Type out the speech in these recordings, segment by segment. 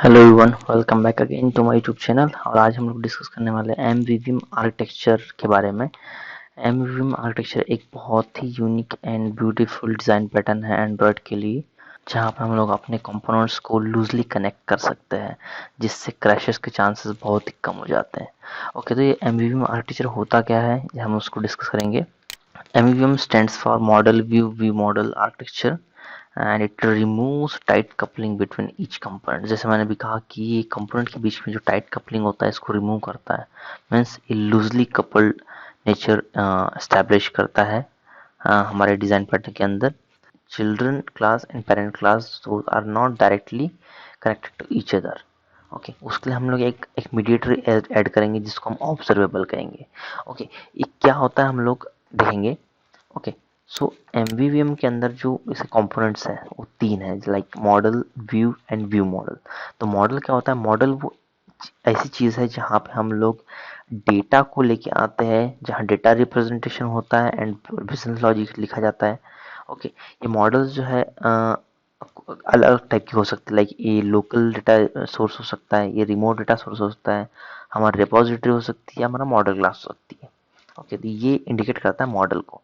Hello everyone, welcome back again to my YouTube channel. और आज हम लोग डिस्कस करने वाले हैं एमवीवीएम आर्किटेक्चर के बारे में। एमवीवीएम आर्किटेक्चर एक बहुत ही unique and beautiful design pattern है एंड्रॉयड के लिए, जहां पर हम लोग अपने कंपोनेंट्स को लूजली कनेक्ट कर सकते हैं, जिससे क्रैशेस के चांसेस बहुत ही कम हो जाते हैं। ओके, तो ये एमवीवीएम आर्किटेक्चर होता क्या है, ये हम उसको डिस्कस करेंगे। MVVM stands for model view view model architecture and it removes tight coupling between each component. जैसे मैंने भी कहा कि ये कंपोनेंट के बीच में जो टाइट कपलिंग होता है इसको रिमूव करता है। मीन्स ये लूजली कपल्ड नेचर एस्टैब्लिश करता है हमारे डिज़ाइन पैटर्न के अंदर। Children class and parent class are not directly connected to each other. Okay, उसके लिए हम लोग एक मीडिएटर ऐड करेंगे जिसको हम ऑब्जर्वेबल कहेंगे। ओके, ये क्या होता है हम लोग देखेंगे। ओके, सो एमवीवीएम के अंदर जो इसके कंपोनेंट्स हैं वो तीन है, like model, view and view model. तो मॉडल क्या होता है? मॉडल वो ऐसी चीज़ है जहाँ पे हम लोग डेटा को लेके आते हैं, जहाँ डेटा रिप्रेजेंटेशन होता है एंड बिजनेस लॉजिक लिखा जाता है। ओके, ये मॉडल्स जो है अलग अलग टाइप की हो सकती है, लाइक ये लोकल डेटा सोर्स हो सकता है, ये रिमोट डेटा सोर्स हो सकता है, हमारा रिपोजिटरी हो सकती है, हमारा मॉडल क्लास हो सकती है। ओके, तो ये इंडिकेट करता है मॉडल को।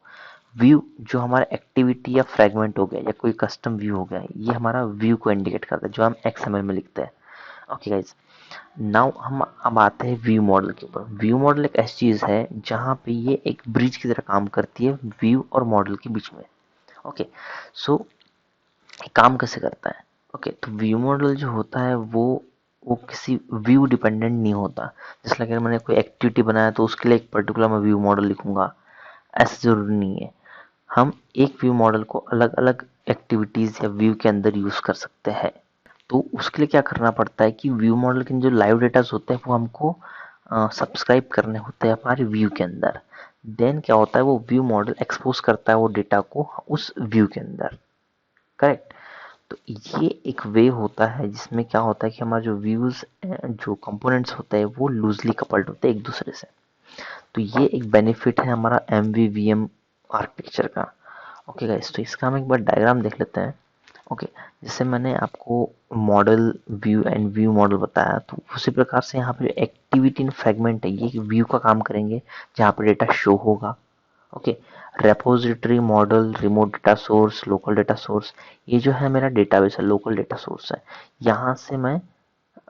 व्यू जो हमारा एक्टिविटी या फ्रेगमेंट हो गया या कोई कस्टम व्यू हो गया, ये हमारा व्यू को इंडिकेट करता है जो हम एक्सएमएल में लिखते हैं। ओके गाइज, नाउ हम अब आते हैं व्यू मॉडल के ऊपर। व्यू मॉडल एक ऐसी चीज है जहाँ पे ये एक ब्रिज की तरह काम करती है व्यू और मॉडल के बीच में। ओके, सो काम कैसे करता है? ओके, तो व्यू मॉडल जो होता है वो किसी व्यू डिपेंडेंट नहीं होता। जैसे अगर मैंने कोई एक्टिविटी बनाया तो उसके लिए एक पर्टिकुलर मैं व्यू मॉडल लिखूंगा, ऐसा जरूरी नहीं है। हम एक व्यू मॉडल को अलग अलग एक्टिविटीज या व्यू के अंदर यूज कर सकते हैं। तो उसके लिए क्या करना पड़ता है कि व्यू मॉडल के जो लाइव डेटास होते हैं वो हमको सब्सक्राइब करने होते हैं हमारे व्यू के अंदर। देन क्या होता है, वो व्यू मॉडल एक्सपोज करता है वो डेटा को उस व्यू के अंदर। करेक्ट। तो ये एक वे होता है जिसमें क्या होता है कि हमारे जो व्यूज जो कंपोनेंट्स होते हैं वो लूजली कपल्ड होते हैं एक दूसरे से। तो ये एक बेनिफिट है हमारा एमवीवीएम आर्किटेक्चर का। ओके गाइस, तो इसका हम एक बार डायग्राम देख लेते हैं। ओके, जैसे मैंने आपको model view and view model बताया, तो उसी प्रकार से यहाँ पे जो एक्टिविटी इन फ्रेगमेंट है ये व्यू का काम करेंगे, जहाँ पे डेटा शो होगा। Okay, repository, model, remote data source, local data source, ये जो है मेरा डेटाबेस है, लोकल डेटा सोर्स है। यहाँ से मैं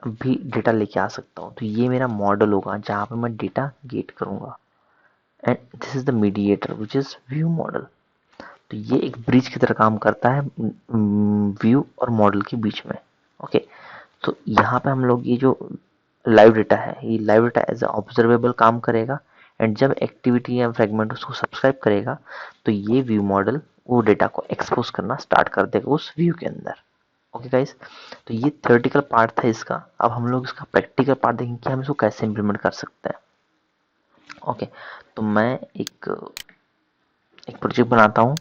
भी डेटा लेके आ सकता हूँ, तो ये मेरा मॉडल होगा जहाँ पे मैं डेटा गेट करूंगा। And this is the mediator which is view model. तो ये एक ब्रिज की तरह काम करता है व्यू और मॉडल के बीच में। ओके, तो यहाँ पे हम लोग ये जो लाइव डेटा है, ये लाइव डेटा एज ऑब्जर्वेबल काम करेगा। एंड जब एक्टिविटी या फ्रेगमेंट उसको सब्सक्राइब करेगा तो ये व्यू मॉडल वो डेटा को एक्सपोज करना स्टार्ट कर देगा उस व्यू के अंदर। ओके गाइस, तो ये थियोरेटिकल पार्ट था इसका। अब हम लोग इसका प्रैक्टिकल पार्ट देखेंगे कि हम इसको कैसे इंप्लीमेंट कर सकते हैं। ओके, तो मैं एक एक प्रोजेक्ट बनाता हूँ,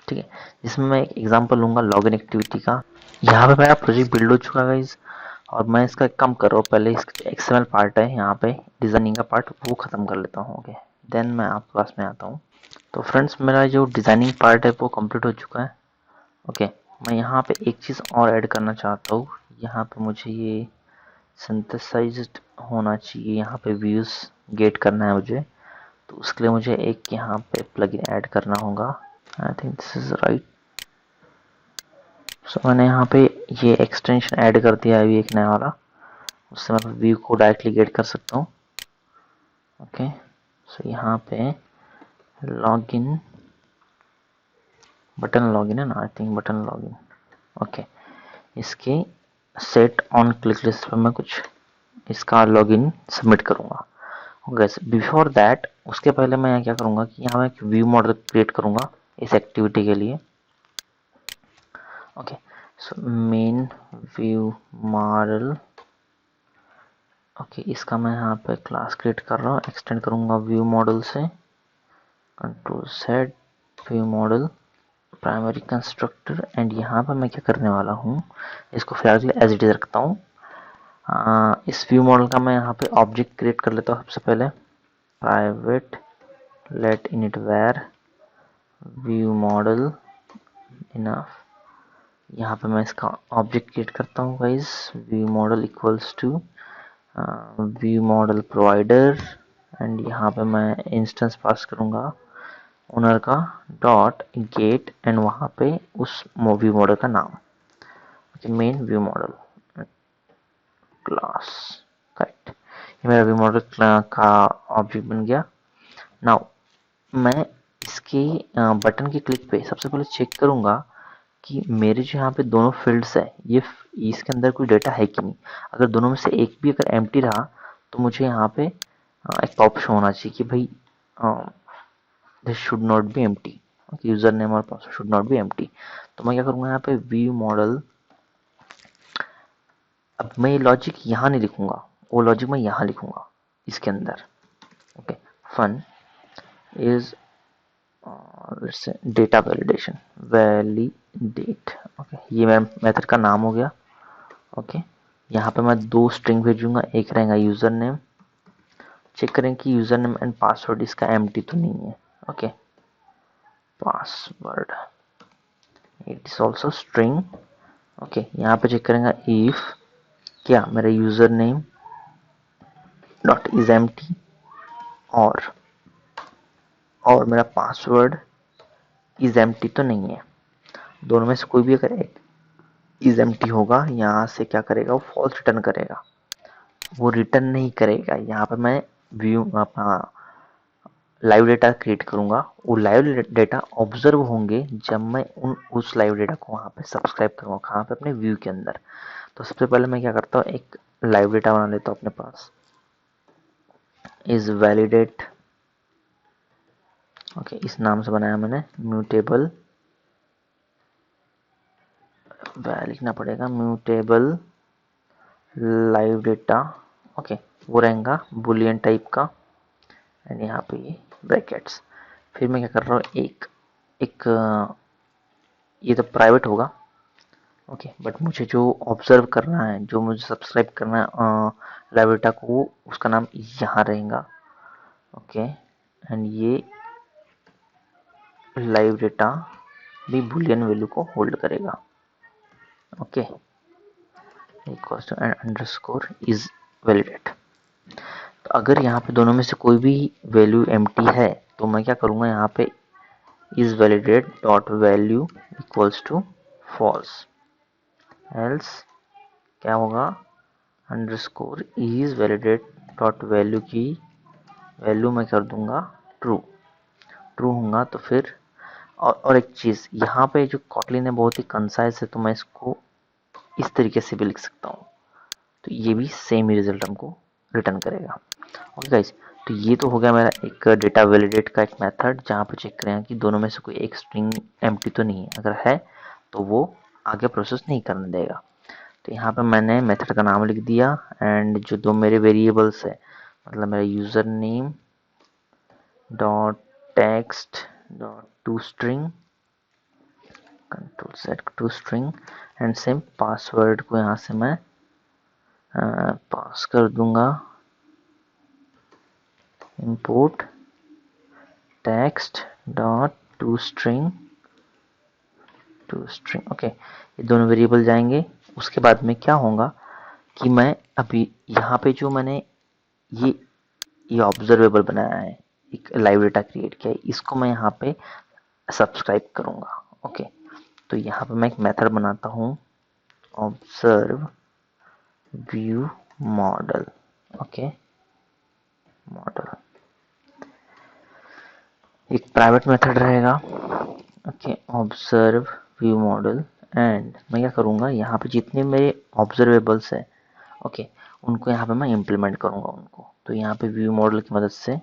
ठीक है, जिसमें मैं एक एग्जांपल लूंगा लॉगिन एक्टिविटी का। यहाँ पे मेरा प्रोजेक्ट बिल्ड हो चुका है गाइस, और मैं इसका काम कर रहा हूँ। पहले इसका एक्सएमएल पार्ट है यहाँ पे, डिजाइनिंग का पार्ट वो खत्म कर लेता हूँ। ओके, देन मैं आपके पास में आता हूँ। तो फ्रेंड्स, मेरा जो डिजाइनिंग पार्ट है वो कंप्लीट हो चुका है। ओके, मैं यहाँ पे एक चीज़ और ऐड करना चाहता हूँ। यहाँ पे मुझे ये सिंथेसाइज्ड होना चाहिए, यहाँ पे व्यूज गेट करना है मुझे। तो उसके लिए मुझे एक यहाँ पे प्लगइन ऐड करना होगा। I think this is right. So मैंने यहाँ पे ये एक्सटेंशन ऐड कर दिया है, अभी एक नया वाला। उससे मैं व्यू को डायरेक्टली गेट कर सकता हूँ। ओके, सो यहाँ पे लॉगिन, बटन लॉगिन है ना, I think button login. Okay, इसके सेट ऑन क्लिक लिस्ट पर मैं कुछ इसका लॉगिन सबमिट करूँगा। ओके, बिफोर दैट, उसके पहले मैं यहाँ क्या करूँगा कि यहाँ मैं एक व्यू मॉडल क्रिएट करूँगा इस एक्टिविटी के लिए। Okay, so main view model. Okay, इसका मैं यहाँ पे क्लास क्रिएट कर रहा हूँ, एक्सटेंड करूँगा व्यू मॉडल से, control set view model primary constructor. And यहाँ पर मैं क्या करने वाला हूँ, इसको फिलहाल एज इट इज रखता हूँ। इस व्यू मॉडल का मैं यहाँ पे ऑब्जेक्ट क्रिएट कर लेता हूँ सबसे पहले। Private late init var view model enough. यहाँ पे मैं इसका ऑब्जेक्ट क्रिएट करता हूँ guys, view model equals to view model provider, and यहाँ पे मैं इंस्टेंस पास करूँगा ओनर का डॉट गेट, एंड वहाँ पे उस व्यू मॉडल का नाम, main view model class. Correct, ये मेरा व्यू मॉडल का ऑब्जेक्ट बन गया। नाउ मैं इसके बटन के क्लिक पे सबसे पहले चेक करूंगा कि मेरे जो यहाँ पे दोनों फील्ड्स है ये इसके अंदर कोई डेटा है कि नहीं। अगर दोनों में से एक भी अगर एम्प्टी रहा तो मुझे यहाँ पे एक ऑप्शन होना चाहिए कि भाई this should not be empty, user name और password should not be empty. तो मैं क्या करूँगा यहाँ पे व्यू मॉडल, अब मैं ये लॉजिक यहाँ नहीं लिखूंगा, वो लॉजिक मैं यहाँ लिखूंगा इसके अंदर। Okay, fun is data validation, validate. Okay, ये मेरा मेथड का नाम हो गया। ओके, यहाँ पे मैं दो स्ट्रिंग भेजूंगा, एक रहेगा यूजर नेम, चेक करें कि यूजर नेम एंड पासवर्ड इसका एम्प्टी तो नहीं है। Okay, password it is also string. Okay, यहाँ पे चेक करेंगे इफ क्या मेरा user name dot is empty और मेरा पासवर्ड इज एम्प्टी तो नहीं है। दोनों में से कोई भी अगर एक इज एम्प्टी होगा, यहाँ से क्या करेगा, वो फॉल्स रिटर्न करेगा, वो रिटर्न नहीं करेगा। यहाँ पे मैं व्यू अपना लाइव डेटा क्रिएट करूंगा, वो लाइव डेटा ऑब्जर्व होंगे जब मैं उस लाइव डेटा को वहाँ पे सब्सक्राइब करूंगा, कहाँ पे, अपने व्यू के अंदर। तो सबसे पहले मैं क्या करता हूँ, एक लाइव डेटा बना लेता हूँ अपने पास, इज वैलिडेट। ओके, इस नाम से बनाया मैंने, म्यूटेबल लिखना पड़ेगा, म्यूटेबल लाइव डेटा। ओके, वो रहेगा बुलियन टाइप का, एंड यहाँ पे ये ब्रैकेट्स। फिर मैं क्या कर रहा हूँ, एक एक ये तो प्राइवेट होगा। ओके, बट मुझे जो ऑब्जर्व करना है, जो मुझे सब्सक्राइब करना है लाइव डेटा को, उसका नाम यहाँ रहेगा। ओके, एंड ये लाइव डेटा भी बुलियन वैल्यू को होल्ड करेगा। Okay, equals to underscore is validate. तो अगर यहाँ पे दोनों में से कोई भी वैल्यू एम्प्टी है तो मैं क्या करूँगा, यहाँ पे is validate dot value equals to false, else क्या होगा, underscore is validate dot value की वैल्यू मैं कर दूंगा ट्रू। ट्रू होगा तो फिर और एक चीज़ यहाँ पे जो कॉटलिन है बहुत ही कंसाइज है, तो मैं इसको इस तरीके से भी लिख सकता हूँ, तो ये भी सेम ही रिजल्ट हमको रिटर्न करेगा। ओके गाइस, तो ये तो हो गया मेरा एक डेटा वैलिडेट का एक मेथड, जहाँ पे चेक करें कि दोनों में से कोई एक स्ट्रिंग एम्प्टी तो नहीं है, अगर है तो वो आगे प्रोसेस नहीं करने देगा। तो यहाँ पे मैंने मेथड का नाम लिख दिया, एंड जो दो मेरे वेरिएबल्स है, मतलब मेरा user name dot text dot to string, control set to string, and same password को यहाँ से मैं पास कर दूंगा import text dot to string okay, ये दोनों वेरिएबल जाएंगे। उसके बाद में क्या होगा कि मैं अभी यहाँ पे जो मैंने ये ऑब्जर्वेबल बनाया है, एक लाइव डेटा क्रिएट किया है, इसको मैं यहाँ पे सब्सक्राइब करूँगा। ओके, तो यहाँ पे मैं एक मेथड बनाता हूँ, observe view model. Okay, model एक प्राइवेट मेथड रहेगा। Okay, observe view model, and मैं क्या करूँगा, यहाँ पे जितने मेरे ऑब्जर्वेबल्स है, ओके, उनको यहाँ पे मैं इम्प्लीमेंट करूँगा उनको। तो यहाँ पे व्यू मॉडल की मदद से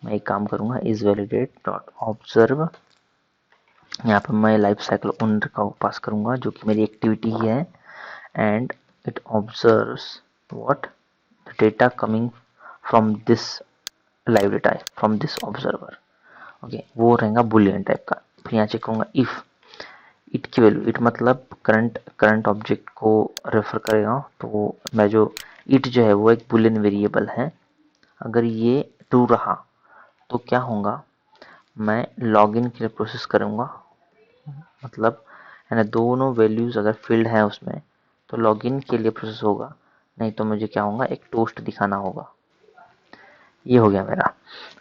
मैं एक काम करूँगा, इज वैलिडेट डॉट ऑब्जर्व, यहाँ पे मैं लाइफ साइकिल ओनर का पास करूँगा जो कि मेरी एक्टिविटी ही है, and it observes what the data coming from this live data from this observer. Okay, वो रहेगा बुलियन टाइप का। फिर यहाँ चेक करूँगा इफ इट की वैल्यू, इट मतलब करंट ऑब्जेक्ट को रेफर करेगा, तो मैं जो इट जो है वो एक बुलियन वेरिएबल है। अगर ये ट्रू रहा तो क्या होगा, मैं लॉगिन के लिए प्रोसेस करूँगा, मतलब यानी दोनों वैल्यूज अगर फील्ड है उसमें तो लॉगिन के लिए प्रोसेस होगा, नहीं तो मुझे क्या होगा, एक टोस्ट दिखाना होगा। ये हो गया मेरा।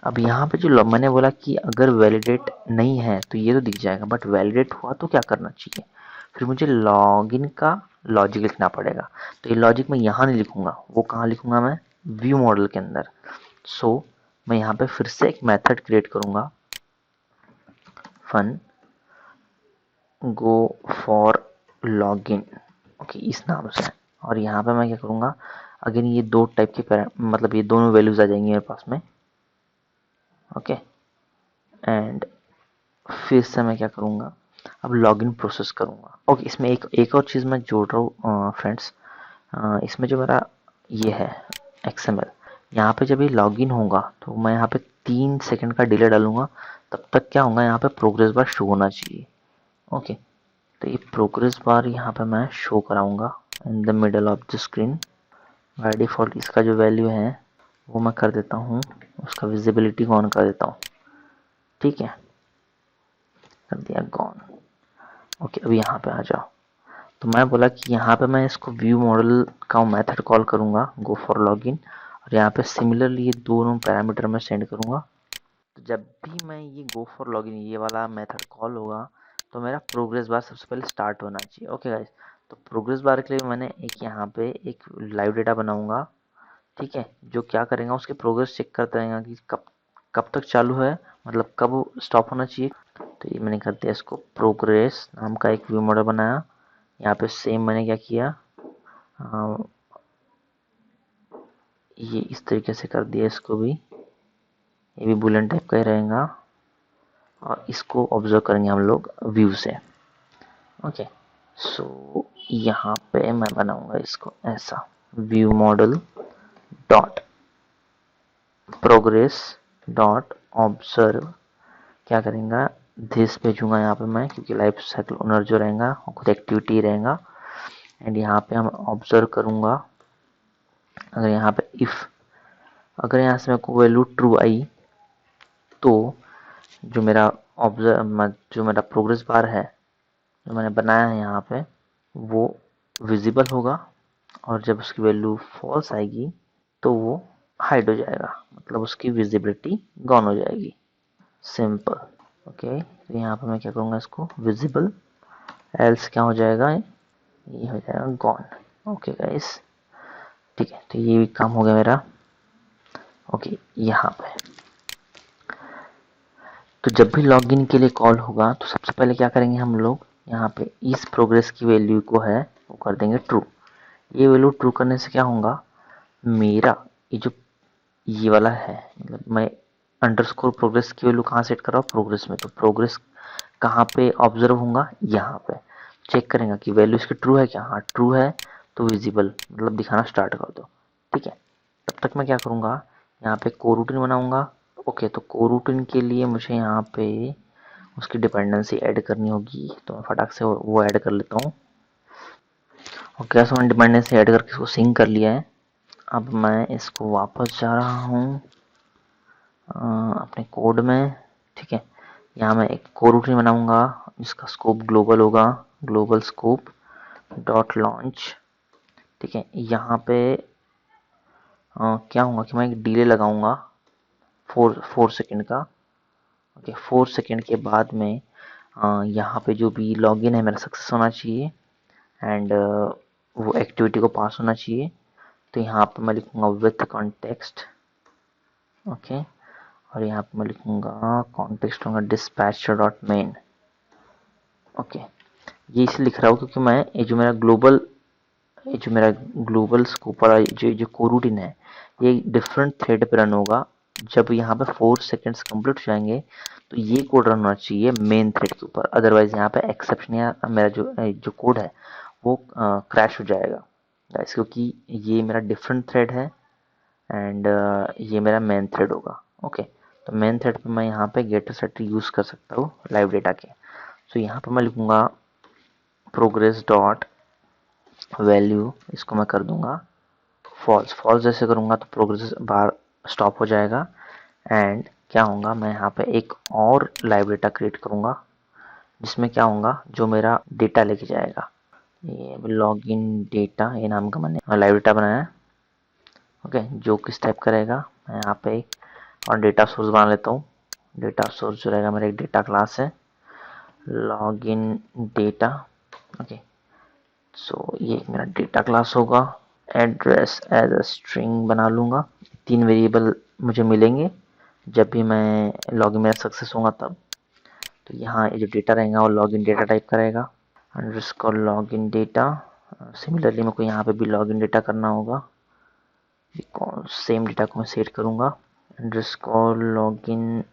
अब यहाँ पे जो मैंने बोला कि अगर वैलिडेट नहीं है तो ये तो दिख जाएगा, बट वैलिडेट हुआ तो क्या करना चाहिए, फिर मुझे लॉगिन का लॉजिक लिखना पड़ेगा। तो ये लॉजिक मैं यहाँ नहीं लिखूंगा, वो कहाँ लिखूंगा, मैं व्यू मॉडल के अंदर। सो मैं यहाँ पे फिर से एक मेथड क्रिएट करूंगा, fun go for login, okay, इस नाम से। और यहाँ पे मैं क्या करूँगा, अगेन ये दो टाइप के मतलब ये दोनों वैल्यूज आ जाएंगी मेरे पास में, ओके। एंड फिर से मैं क्या करूँगा, अब लॉगिन प्रोसेस करूँगा, ओके। इसमें एक और चीज़ मैं जोड़ रहा हूँ फ्रेंड्स, इसमें जो मेरा ये है XML, यहाँ पे जब ये लॉगिन होगा तो मैं यहाँ पे 3 सेकंड का डिले डालूंगा, तब तक क्या होगा, यहाँ पे प्रोग्रेस बार शो होना चाहिए, ओके। तो ये प्रोग्रेस बार यहाँ पे मैं शो कराऊंगा in the middle of the screen. By default इसका जो वैल्यू है वो मैं कर देता हूँ, उसका विजिबिलिटी को ऑन कर देता हूँ, ठीक है, कर दिया गॉन, ओके। अब यहाँ पे आ जाओ। तो मैं बोला कि यहाँ पे मैं इसको व्यू मॉडल का मेथड कॉल करूँगा गो फॉर लॉगिन, और यहाँ पे सिमिलरली ये दोनों पैरामीटर में सेंड करूँगा। तो जब भी मैं ये गो फॉर लॉगिन ये वाला मेथड कॉल होगा तो मेरा प्रोग्रेस बार सबसे पहले स्टार्ट होना चाहिए, ओके गाइस। तो प्रोग्रेस बार के लिए मैंने एक यहाँ पे एक लाइव डेटा बनाऊंगा, ठीक है, जो क्या करेगा, उसके प्रोग्रेस चेक करता रहेगा कि कब कब तक चालू है, मतलब कब स्टॉप होना चाहिए। तो ये मैंने कर दिया, इसको प्रोग्रेस नाम का एक व्यू मॉडल बनाया। यहाँ पे सेम मैंने क्या किया, ये इस तरीके से कर दिया, इसको भी, ये भी बुलेट टाइप का ही रहेगा, और इसको ऑब्जर्व करेंगे हम लोग व्यू से, ओके। सो यहाँ पे मैं बनाऊंगा इसको ऐसा, view model dot progress dot observe, क्या करेंगे, दिस भेजूंगा यहाँ पे मैं, क्योंकि लाइफ साइकिल ओनर जो रहेगा वो खुद एक्टिविटी रहेगा। एंड यहाँ पे हम ऑब्जर्व करूंगा, अगर यहाँ पे इफ, अगर यहाँ से मेरे को वैल्यू ट्रू आई तो जो मेरा जो मेरा प्रोग्रेस बार है जो मैंने बनाया है यहाँ पे वो विजिबल होगा, और जब उसकी वैल्यू फॉल्स आएगी तो वो हाइड हो जाएगा, मतलब उसकी विजिबिलिटी गॉन हो जाएगी, सिंपल, ओके। तो यहाँ पे मैं क्या करूँगा, इसको विजिबल, एल्स क्या हो जाएगा, ये हो जाएगा गॉन, ओके गाइस, ठीक है। तो ये भी काम हो गया मेरा, ओके। यहाँ पे तो जब भी लॉगिन के लिए कॉल होगा तो सबसे पहले क्या करेंगे हम लोग, यहाँ पे इस प्रोग्रेस की वैल्यू को है वो कर देंगे ट्रू। ये वैल्यू ट्रू करने से क्या होगा, मेरा ये जो ये वाला है, मतलब मैं अंडरस्कोर प्रोग्रेस की वैल्यू कहाँ सेट कर रहा हूँ, प्रोग्रेस में। तो प्रोग्रेस कहाँ पे ऑब्जर्व होगा, यहाँ पे चेक करेंगे कि वैल्यू इसकी ट्रू है क्या, हाँ ट्रू है, तो विजिबल मतलब दिखाना स्टार्ट कर दो, ठीक है। तब तक मैं क्या करूँगा, यहाँ पे कोरूटीन बनाऊंगा, ओके। तो कोरूटीन के लिए मुझे यहाँ पे उसकी डिपेंडेंसी ऐड करनी होगी, तो मैं फटाक से वो ऐड कर लेता हूँ, ओके। सो मैंने डिपेंडेंसी ऐड करके इसको सिंक कर लिया है। अब मैं इसको वापस जा रहा हूँ अपने कोड में, ठीक है। यहाँ मैं एक कोरूटीन बनाऊंगा जिसका स्कोप ग्लोबल होगा, ग्लोबल स्कोप डॉट लॉन्च, ठीक है। यहाँ पे क्या होगा कि मैं एक डिले लगाऊंगा 4 सेकंड का, ओके। 4 सेकंड के बाद में यहाँ पे जो भी लॉगिन है मेरा सक्सेस होना चाहिए, एंड वो एक्टिविटी को पास होना चाहिए। तो यहाँ पे मैं लिखूंगा विथ कॉन्टेक्स्ट, ओके। और यहाँ पे मैं लिखूंगा कॉन्टेक्स्ट होगा डिस्पैचर डॉट मेन, ओके। ये इसलिए लिख रहा हूँ क्योंकि मैं ये जो मेरा ग्लोबल स्कोप वाला जो कोरूटीन है ये डिफरेंट थ्रेड पे रन होगा। जब यहाँ पे 4 सेकेंड्स कंप्लीट हो जाएंगे तो ये कोड रन होना चाहिए मेन थ्रेड के ऊपर, अदरवाइज यहाँ पे एक्सेप्शन या मेरा जो कोड है वो क्रैश हो जाएगा गाइस, क्योंकि ये मेरा डिफरेंट थ्रेड है एंड ये मेरा मेन थ्रेड होगा, ओके। तो मेन थ्रेड पे मैं यहाँ पे गेटर सेट यूज कर सकता हूँ लाइव डेटा के। सो यहाँ पे मैं लिखूंगा प्रोग्रेस डॉट वैल्यू, इसको मैं कर दूंगा फॉल्स। फॉल्स जैसे करूंगा तो प्रोग्रेस बार स्टॉप हो जाएगा, एंड क्या होगा, मैं यहाँ पे एक और लाइव डेटा क्रिएट करूंगा जिसमें क्या होगा, जो मेरा डेटा लेके जाएगा। ये लॉग इन डेटा, ये नाम का मैंने लाइव डेटा बनाया है। ओके, जो किस टाइप का रहेगा, मैं यहाँ पे और डेटा सोर्स बना लेता हूँ। डेटा सोर्स जो रहेगा मेरा एक डेटा क्लास है, लॉग इन डेटा। ओके, सो ये एक मेरा डेटा क्लास होगा। एड्रेस एज अ स्ट्रिंग बना लूँगा। 3 वेरिएबल मुझे मिलेंगे जब भी मैं लॉगिन मेरा सक्सेस होगा तब। तो यहाँ ये जो डेटा रहेगा वो लॉगिन डेटा टाइप का रहेगा, अंडरस्कोर लॉगिन डेटा। सिमिलरली मेरे को यहाँ पे भी लॉगिन डेटा करना होगा, सेम डेटा को मैं सेट करूँगा, अंडरस्कोर लॉगिन।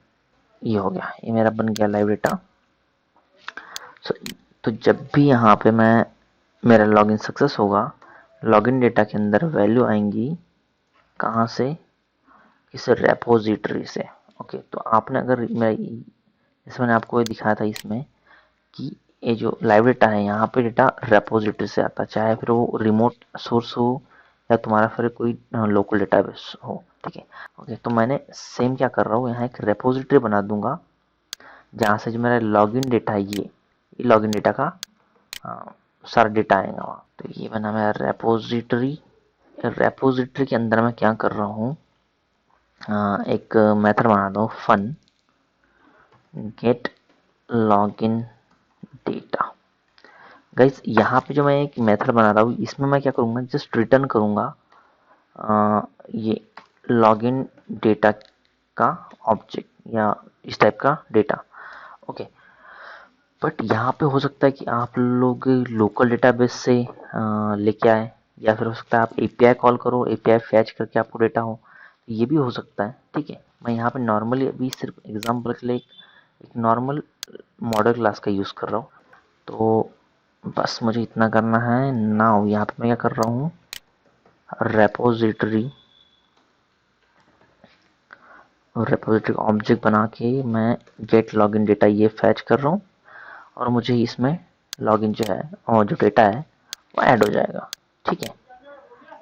ये हो गया, ये मेरा बन गया लाइव डेटा। तो जब भी यहाँ पे मेरा लॉगिन सक्सेस होगा, लॉगिन डेटा के अंदर वैल्यू आएंगी कहाँ से, इस रेपोजिटरी से। ओके, तो आपने अगर इसमें मैंने आपको ये दिखाया था इसमें कि ये जो लाइव डेटा है यहाँ पे डेटा रेपोजिटरी से आता है, चाहे फिर वो रिमोट सोर्स हो या तुम्हारा फिर कोई लोकल डेटाबेस हो। ठीक है, ओके, तो मैंने सेम क्या कर रहा हूँ, यहाँ एक रेपोजिटरी बना दूंगा जहाँ से जो मेरा लॉगिन डेटा है ये लॉगिन डेटा का सारा डेटा आएगा वहाँ। तो ये बना मेरा रेपोजिटरी। रेपोजिटरी के अंदर मैं क्या कर रहा हूँ, एक मेथड बना दो, fun get login data. Guys यहाँ पे जो मैं एक मेथड बना रहा हूँ इसमें मैं क्या करूँगा, जस्ट रिटर्न करूँगा ये लॉगिन डेटा का ऑब्जेक्ट या इस टाइप का डेटा। ओके, बट यहाँ पे हो सकता है कि आप लोग लोकल डेटाबेस से लेके आए, या फिर हो सकता है आप एपीआई कॉल करो, एपीआई फैच करके आपको डेटा हो, ये भी हो सकता है। ठीक है, मैं यहाँ पे नॉर्मली अभी सिर्फ एग्जांपल के लिए एक नॉर्मल मॉडल क्लास का यूज़ कर रहा हूँ। तो बस मुझे इतना करना है। नाउ यहाँ पे मैं क्या कर रहा हूँ, रेपोजिटरी ऑब्जेक्ट बना के मैं गेट लॉगिन डेटा ये फैच कर रहा हूँ, और मुझे इसमें लॉगिन जो है और जो डेटा है वो ऐड हो जाएगा। ठीक है,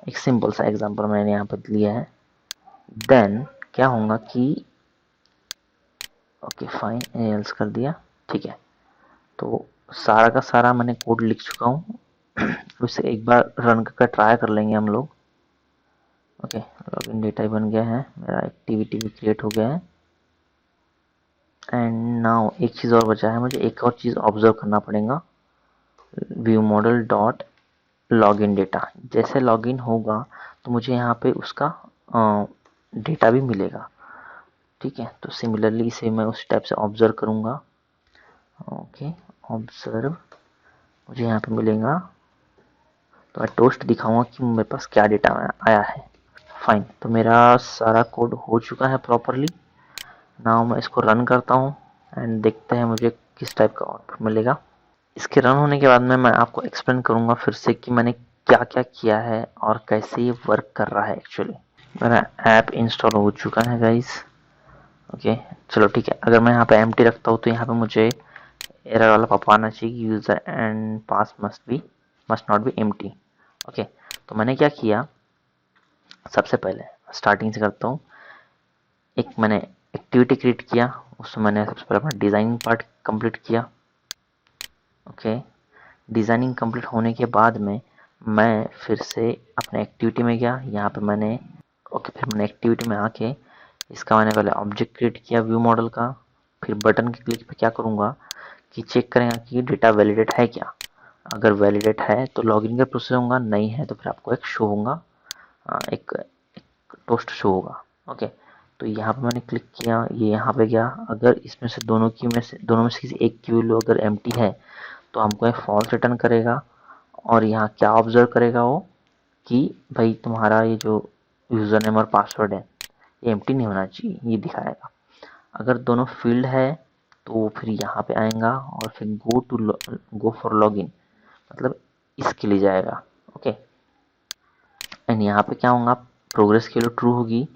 एक सिंपल सा एग्जांपल मैंने यहाँ पर लिया है। देन क्या होगा कि ओके फाइन, एल्स कर दिया। ठीक है, तो सारा का सारा मैंने कोड लिख चुका हूँ। उसे एक बार रन करके ट्राई कर लेंगे हम लोग। ओके, लॉगिन डेटा बन गया है, मेरा एक्टिविटी भी क्रिएट हो गया है। एंड नाउ एक चीज़ और बचा है, मुझे एक और चीज़ ऑब्जर्व करना पड़ेगा। View model dot login data, जैसे लॉगिन होगा तो मुझे यहाँ पे उसका डेटा भी मिलेगा। ठीक है, तो सिमिलरली इसे मैं उस टाइप से ऑब्जर्व करूँगा। ओके, ऑब्जर्व मुझे यहाँ पे मिलेगा, तो मैं टोस्ट दिखाऊंगा कि मेरे पास क्या डेटा आया है। फाइन, तो मेरा सारा कोड हो चुका है प्रॉपरली। नाउ मैं इसको रन करता हूँ एंड देखते हैं मुझे किस टाइप का आउटपुट मिलेगा। इसके रन होने के बाद में मैं आपको एक्सप्लेन करूंगा फिर से कि मैंने क्या क्या किया है और कैसे ये वर्क कर रहा है एक्चुअली। मेरा ऐप इंस्टॉल हो चुका है गाइस। ओके, चलो ठीक है, अगर मैं यहाँ पे एम्प्टी रखता हूँ तो यहाँ पे मुझे एरर वाला पॉप आना चाहिए, user and pass must not be empty. Okay, तो मैंने क्या किया, सबसे पहले स्टार्टिंग से करता हूँ। एक मैंने एक्टिविटी क्रिएट किया, उसमें मैंने सबसे पहले अपना डिज़ाइनिंग पार्ट कंप्लीट किया। ओके, डिज़ाइनिंग कंप्लीट होने के बाद में मैं फिर से अपने एक्टिविटी में गया। यहाँ पे मैंने फिर मैंने एक्टिविटी में आके इसका मैंने पहले ऑब्जेक्ट क्रिएट किया व्यू मॉडल का। फिर बटन के क्लिक पे क्या करूँगा कि चेक करेंगे कि डेटा वैलिडेट है क्या। अगर वैलिडेट है तो लॉगिन का प्रोसेस होगा, नहीं है तो फिर आपको एक शो होगा, एक टोस्ट शो होगा। ओके, तो यहाँ पे मैंने क्लिक किया, ये यहाँ पे गया। अगर इसमें से दोनों में से किसी एक की वैल्यू अगर एम्प्टी है तो हमको एक फॉल्स रिटर्न करेगा। और यहाँ क्या ऑब्जर्व करेगा वो कि भाई तुम्हारा ये जो यूज़र नेम और पासवर्ड है ये एम्प्टी नहीं होना चाहिए, ये दिखाएगा। अगर दोनों फील्ड है तो फिर यहाँ पे आएगा और फिर गो फॉर लॉगिन, मतलब इसके लिए जाएगा। ओके, एंड यहाँ पे क्या होगा, प्रोग्रेस के लिए ट्रू होगी।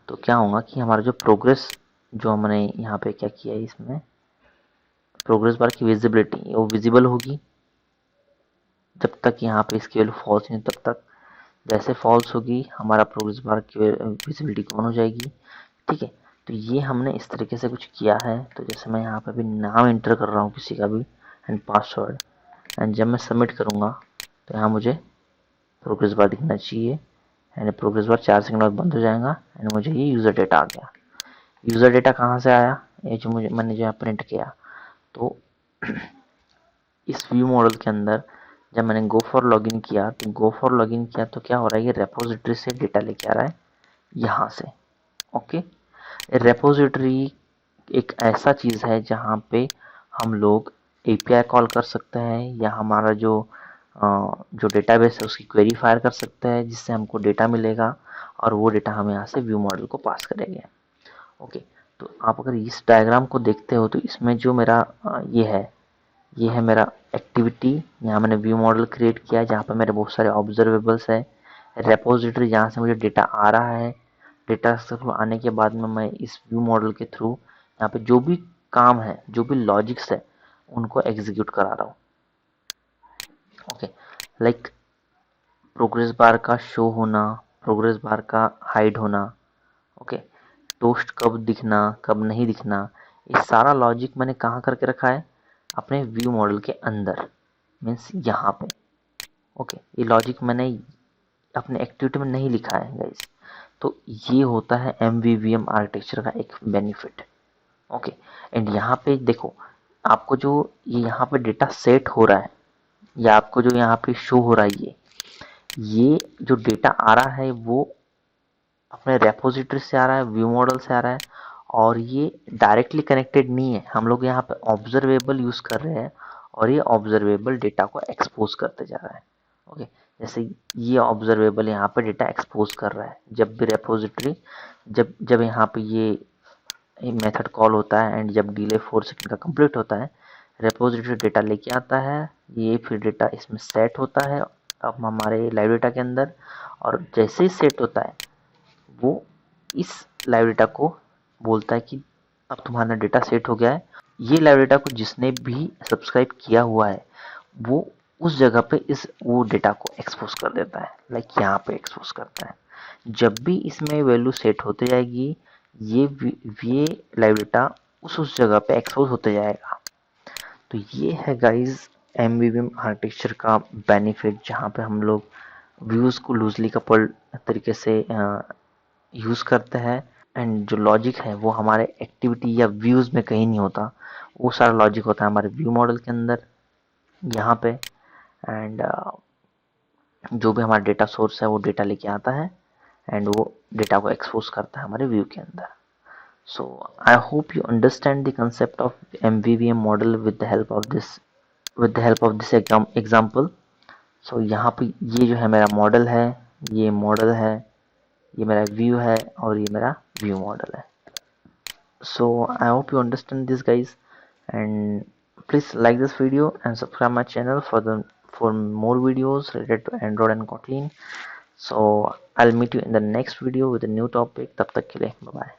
तो क्या होगा कि हमारा जो प्रोग्रेस जो हमने यहाँ पे क्या किया है, इसमें प्रोग्रेस बार की विजिबिलिटी वो विजिबल होगी जब तक यहाँ पे इसकी वैल्यू फॉल्स नहीं तब तक। जैसे फॉल्स होगी हमारा प्रोग्रेस बार की विजिबिलिटी कम हो जाएगी। ठीक है, तो ये हमने इस तरीके से कुछ किया है। तो जैसे मैं यहाँ पे अभी नाम एंटर कर रहा हूँ किसी का भी एंड पासवर्ड, एंड जब मैं सबमिट करूँगा तो यहाँ मुझे प्रोग्रेस बार दिखना चाहिए एंड प्रोग्रेस बार 4 सेकंड बाद बंद हो जाएगा एंड मुझे ये यूज़र डेटा आ गया। यूज़र डेटा कहाँ से आया, ये जो मैंने जो यहाँ प्रिंट किया। तो इस व्यू मॉडल के अंदर जब मैंने गो फॉर लॉगिन किया तो क्या हो रहा है, ये रेपोजिटरी से डेटा लेके आ रहा है यहाँ से। ओके, रेपोजिटरी एक ऐसा चीज़ है जहाँ पे हम लोग एपीआई कॉल कर सकते हैं या हमारा जो डेटाबेस है उसकी क्वेरी फायर कर सकते हैं, जिससे हमको डेटा मिलेगा और वो डेटा हम यहाँ से व्यू मॉडल को पास करेंगे। ओके, तो आप अगर इस डायग्राम को देखते हो तो इसमें जो मेरा ये है मेरा एक्टिविटी। यहाँ मैंने व्यू मॉडल क्रिएट किया है जहाँ पर मेरे बहुत सारे ऑब्जर्वेबल्स है। रेपोजिटरी जहाँ से मुझे डेटा आ रहा है, डेटा से आने के बाद में मैं इस व्यू मॉडल के थ्रू यहाँ पे जो भी काम है, जो भी लॉजिक्स है, उनको एग्जीक्यूट करा रहा हूँ। ओके, लाइक प्रोग्रेस बार का शो होना, प्रोग्रेस बार का हाइड होना, ओके, टोस्ट कब दिखना कब नहीं दिखना, ये सारा लॉजिक मैंने कहाँ करके रखा है, अपने व्यू मॉडल के अंदर, मीन्स यहाँ पे। ओके, ये लॉजिक मैंने अपने एक्टिविटी में नहीं लिखा है गाइस। तो ये होता है MVVM आर्किटेक्चर का एक बेनिफिट। ओके, एंड यहाँ पे देखो, आपको जो ये यहाँ पे डेटा सेट हो रहा है या आपको जो यहाँ पे शो हो रहा है, ये जो डेटा आ रहा है वो अपने रेपोजिटरी से आ रहा है, व्यू मॉडल से आ रहा है, और ये डायरेक्टली कनेक्टेड नहीं है। हम लोग यहाँ पे ऑब्जर्वेबल यूज कर रहे हैं और ये ऑब्जर्वेबल डेटा को एक्सपोज करते जा रहा है। ओके, जैसे ये ऑब्जर्वेबल यहाँ पे डेटा एक्सपोज कर रहा है। जब भी रेपोजिटरी जब जब यहाँ पे ये मेथड कॉल होता है एंड जब डिले 4 सेकंड का कंप्लीट होता है, रेपोजिटरी डेटा लेके आता है, ये फिर डेटा इसमें सेट होता है अब हमारे लाइव डेटा के अंदर। और जैसे ही सेट होता है वो इस लाइव डेटा को बोलता है कि अब तुम्हारा डेटा सेट हो गया है। ये लाइव डेटा को जिसने भी सब्सक्राइब किया हुआ है वो उस जगह पे वो डेटा को एक्सपोज कर देता है, लाइक यहाँ पे एक्सपोज करता है। जब भी इसमें वैल्यू सेट होते जाएगी, ये लाइव डेटा उस जगह पे एक्सपोज होते जाएगा। तो ये है गाइस MVVM आर्किटेक्चर का बेनिफिट, जहाँ पे हम लोग व्यूज़ को लूजली कपल्ड तरीके से यूज़ करते हैं एंड जो लॉजिक है वो हमारे एक्टिविटी या व्यूज़ में कहीं नहीं होता। वो सारा लॉजिक होता है हमारे व्यू मॉडल के अंदर यहाँ पे। एंड जो भी हमारा डेटा सोर्स है वो डेटा लेके आता है एंड वो डेटा को एक्सपोज करता है हमारे व्यू के अंदर। So I hope you understand the concept of MVVM model with the help of this example. So यहाँ पे ये जो है मेरा मॉडल है, ये मॉडल है, ये मेरा व्यू है और ये मेरा व्यू मॉडल है। So I hope you understand this guys, and please like this video and subscribe my channel for more videos related to Android and Kotlin. So I'll meet you in the next video with a new topic. तब तक के लिए bye bye.